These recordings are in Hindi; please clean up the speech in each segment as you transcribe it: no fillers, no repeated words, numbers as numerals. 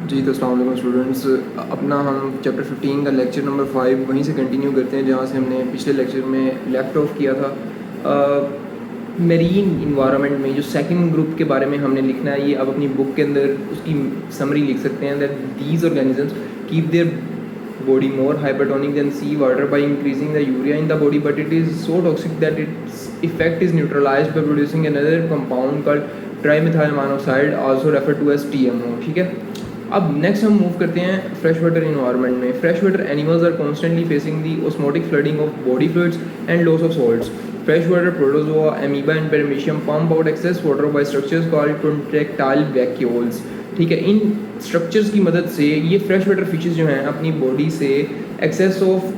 जी तो अस्सलाम वालेकुम स्टूडेंट्स, अपना हम चैप्टर 15 का लेक्चर नंबर 5 वहीं से कंटिन्यू करते हैं जहाँ से हमने पिछले लेक्चर में लेफ़्ट ऑफ किया था। मेरीन इन्वायरमेंट में जो सेकंड ग्रुप के बारे में हमने लिखना है, ये अब अपनी बुक के अंदर उसकी समरी लिख सकते हैं that these organisms keep their body more hypertonic than sea water by increasing the urea in the body, but it is so toxic that its effect is neutralized by producing another compound called trimethyl monoxide, also referred to as TMO। ठीक है, अब नेक्स्ट हम मूव करते हैं फ्रेश वाटर इन्वायरमेंट में। Fresh water animals are constantly facing the osmotic flooding of body fluids and loss of salts. Fresh water protozoa, amoeba and paramecium pump out excess water by structures called contractile vacuoles. ठीक है, इन स्ट्रक्चर्स की मदद से ये फ्रेश वाटर फिशेस जो हैं अपनी बॉडी से एक्सेस ऑफ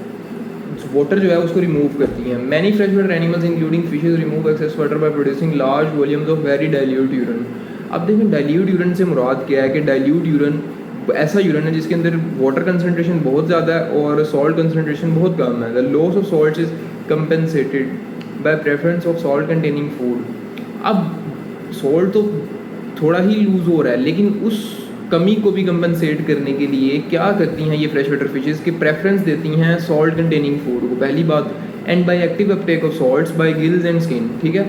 वाटर जो है उसको रिमूव करती हैं। Many fresh water animals including fishes remove access water by producing large volumes of very dilute urine. अब देखें डाइल्यूट यूरिन से मुराद क्या है कि डाइल्यूट यूरिन ऐसा यूरिन है जिसके अंदर वाटर कंसनट्रेशन बहुत ज़्यादा है और सॉल्ट कंसनट्रेशन बहुत कम है। The loss of salt is compensated bye preference of salt containing food. अब सॉल्ट तो थोड़ा ही लूज़ हो रहा है, लेकिन उस कमी को भी कंपनसेट करने के लिए क्या करती हैं ये फ्रेश वाटर फिशेस कि प्रेफरेंस देती हैं सॉल्ट कंटेनिंग फूड को, पहली बात। And by active uptake of salts by gills and skin. ठीक है,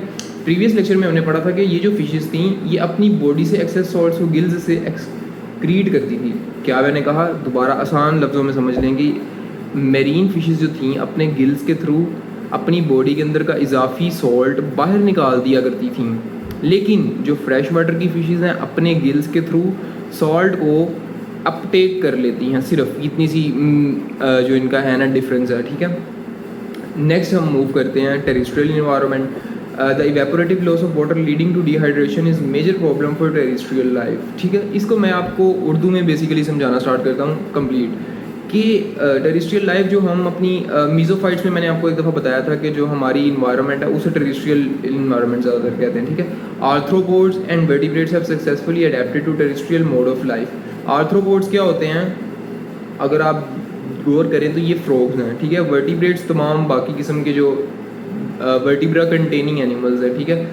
प्रीवियस लेक्चर में हमने पढ़ा था कि ये जो फिशेस थी ये अपनी बॉडी से एक्सेस सॉल्ट्स को गिल्स से एक्सक्रीट करती थी। क्या मैंने कहा, दोबारा आसान लफ्ज़ों में समझ लेंगे। मेरीन फिशेस जो थी अपने गिल्स के थ्रू अपनी बॉडी के अंदर का इजाफी सॉल्ट बाहर निकाल दिया करती थी, लेकिन जो फ्रेश वाटर की फिशेस हैं अपने गिल्स के थ्रू सॉल्ट को अपटेक कर लेती हैं। सिर्फ इतनी सी जो इनका है ना डिफरेंस है। ठीक है, नेक्स्ट हम मूव करते हैं terrestrial environment. The evaporative loss of water leading to dehydration is major problem for terrestrial life. ठीक है, इसको मैं आपको उर्दू में बेसिकली समझाना स्टार्ट करता हूँ कंप्लीट कि टेरेस्ट्रियल लाइफ जो हम अपनी मीज़ोफाइट्स में मैंने आपको एक दफ़ा बताया था कि जो हमारी इन्वायरमेंट है उसे टेरेस्ट्रियल इन्वायरमेंट ज़्यादातर कहते हैं। ठीक है, arthropods and vertebrates have successfully adapted to terrestrial mode of life. Arthropods क्या होते हैं, अगर आप गौर करें तो ये फ्रॉग्स हैं। ठीक है, वर्टिब्रेट्स तमाम बाकी किस्म के जो वर्टिब्रा कंटेनिंग एनिमल्स है। ठीक है,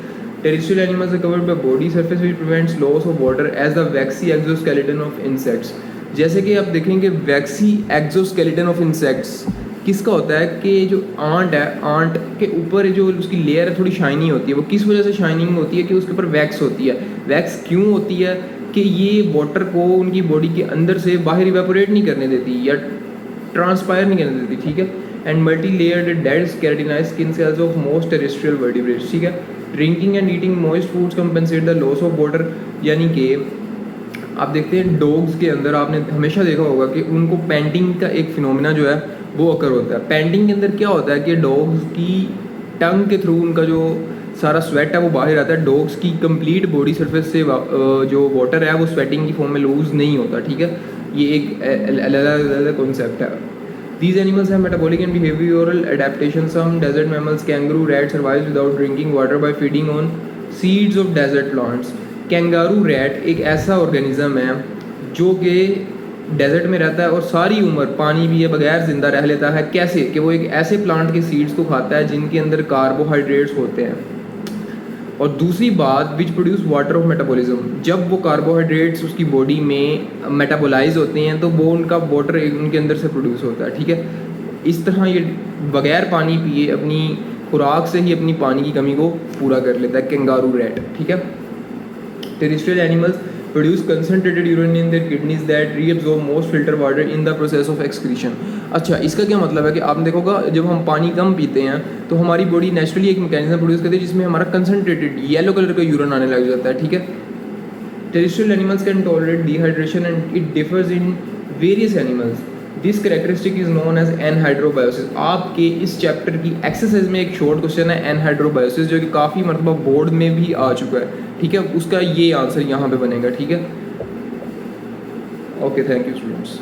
terrestrial animals are covered by body surface which prevents loss of water as the waxy exoskeleton of insects. जैसे कि आप देखेंगे वैक्सी एक्सोस्केलेटन ऑफ इंसेक्ट्स किसका होता है कि जो आंट है, आंट के ऊपर जो उसकी लेयर है थोड़ी शाइनी होती है। वो किस वजह से शाइनिंग होती है कि उसके ऊपर वैक्स होती है। वैक्स क्यों होती है कि ये वाटर को उनकी बॉडी के अंदर से बाहर इवेपोरेट नहीं करने देती या ट्रांसपायर नहीं करने देती। ठीक है, and multi layered dead keratinize skin cells of most terrestrial vertebrates. ठीक है, drinking and eating moist foods compensate the loss of water. यानी कि आप देखते हैं डॉग्स के अंदर आपने हमेशा देखा होगा कि उनको पैंटिंग का एक फिनोमिना जो है वो अकर होता है। पैंटिंग के अंदर क्या होता है कि डॉग्स की टंग के थ्रू उनका जो सारा स्वेट है वो बाहर आता है। डॉग्स की कंप्लीट बॉडी सरफेस से जो वाटर है वो स्वेटिंग की फॉर्म में लूज नहीं होता। ठीक है, ये एक अलग कॉन्सेप्ट है। These animals have metabolic and behavioral adaptations. Some desert mammals, kangaroo rat, survives without drinking water by feeding on seeds of desert plants. Kangaroo rat एक ऐसा ऑर्गेनिज्म है जो कि डेजर्ट में रहता है और सारी उम्र पानी भी है बगैर ज़िंदा रह लेता है। कैसे कि वो एक ऐसे प्लांट के सीड्स को खाता है जिनके अंदर कार्बोहाइड्रेट्स होते हैं। और दूसरी बात, which produce water of metabolism. जब वो कार्बोहाइड्रेट्स उसकी बॉडी में मेटाबोलाइज होते हैं तो वो उनका वाटर उनके अंदर से प्रोड्यूस होता है। ठीक है, इस तरह ये बगैर पानी पिए अपनी खुराक से ही अपनी पानी की कमी को पूरा कर लेता है कैंगारू रैट। ठीक है, terrestrial animals produce concentrated urine in their kidneys that reabsorb most filter water in the process of excretion. अच्छा, इसका क्या मतलब है कि आपने देखोगा जब हम पानी कम पीते हैं तो हमारी बॉडी नेचुरली एक मैकेनिज्म प्रोड्यूस करती है जिसमें हमारा कंसनट्रेटेड येलो कलर का यूरिन आने लग जाता है। ठीक है, terrestrial animals can tolerate dehydration and it differs in various animals. This characteristic is known as anhydrobiosis. आपके इस चैप्टर की एक्सरसाइज में एक शॉर्ट क्वेश्चन है एनहाइड्रोबायोसिस जो कि काफ़ी मरतबा बोर्ड में भी आ चुका है। ठीक है, उसका ये आंसर यहाँ पे बनेगा। ठीक है, ओके, थैंक यू स्टूडेंट्स।